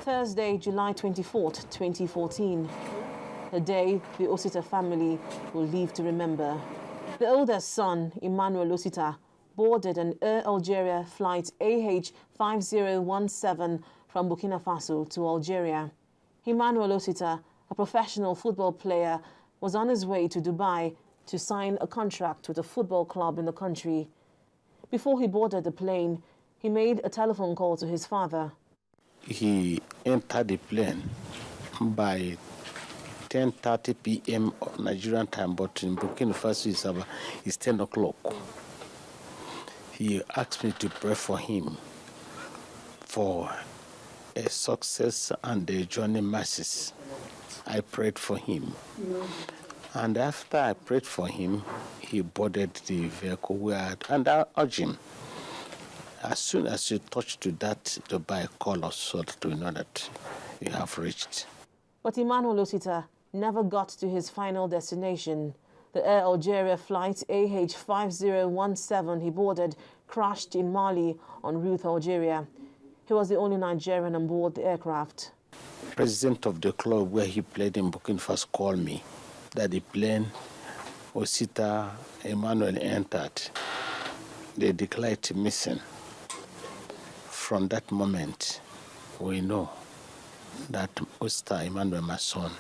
Thursday, July 24th, 2014. A day the Osita family will live to remember. The oldest son, Emmanuel Osita, boarded an Air Algeria flight AH5017 from Burkina Faso to Algeria. Emmanuel Osita, a professional football player, was on his way to Dubai to sign a contract with a football club in the country. Before he boarded the plane, he made a telephone call to his father. He entered the plane by 10:30 p.m. Nigerian time, but in Burkina Faso it's 10 o'clock. He asked me to pray for him for a success and a journey mercies. I prayed for him. And after I prayed for him, he boarded the vehicle and I urged him. As soon as you touch to that Dubai, call us so that we know that you have reached. But Emmanuel Osita never got to his final destination. The Air Algeria flight AH5017 he boarded crashed in Mali en route to Algeria. He was the only Nigerian on board the aircraft. President of the club where he played in Burkina Faso called me that the plane Osita Emmanuel entered, they declared missing. From that moment, we know that Osita Emmanuel, my son,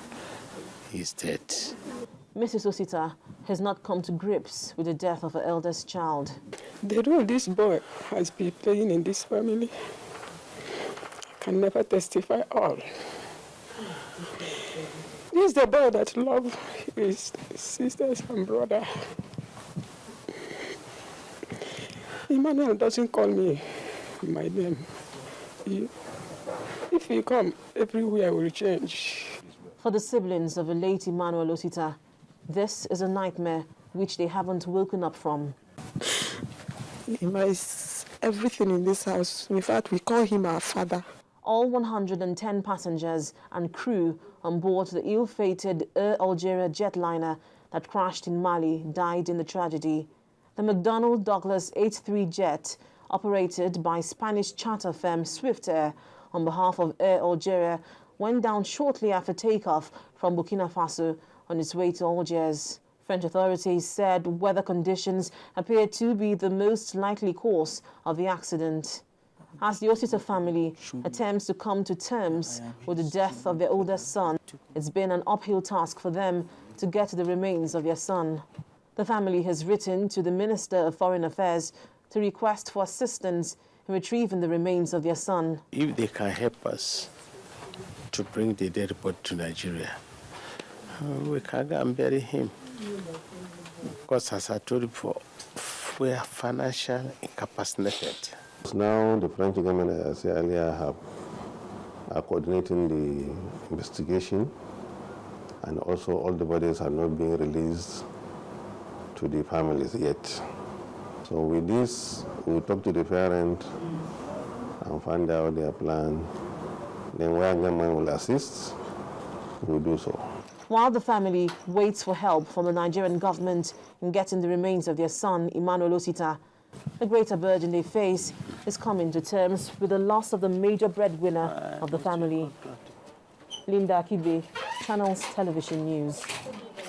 is dead. Mrs. Osita has not come to grips with the death of her eldest child. The role this boy has been playing in this family, I can never testify all. This is the boy that loves his sisters and brother. Emmanuel doesn't call me my name. If he come, everywhere will change. For the siblings of the late Emmanuel Osita, this is a nightmare which they haven't woken up from. Emma is everything in this house. In fact, we call him our father. All 110 passengers and crew on board the ill-fated Air Algeria jetliner that crashed in Mali died in the tragedy. The McDonnell Douglas H-3 jet, operated by Spanish charter firm Swiftair on behalf of Air Algeria, went down shortly after takeoff from Burkina Faso on its way to Algiers. French authorities said weather conditions appeared to be the most likely cause of the accident. As the Osita family attempts to come to terms with the death of their oldest son, it's been an uphill task for them to get to the remains of their son. The family has written to the Minister of Foreign Affairs to request for assistance in retrieving the remains of their son. If they can help us to bring the dead body to Nigeria, we can go and bury him. Because as I told you before, we are financially incapacitated. Now the French government, as I said earlier, are coordinating the investigation, and also all the bodies are not being released to the families yet. So with this, we'll talk to the parent and find out their plan. Then where government will assist, we'll do so. While the family waits for help from the Nigerian government in getting the remains of their son, Emmanuel Osita, the greater burden they face is coming to terms with the loss of the major breadwinner of the family. Linda Akibe, Channels Television News.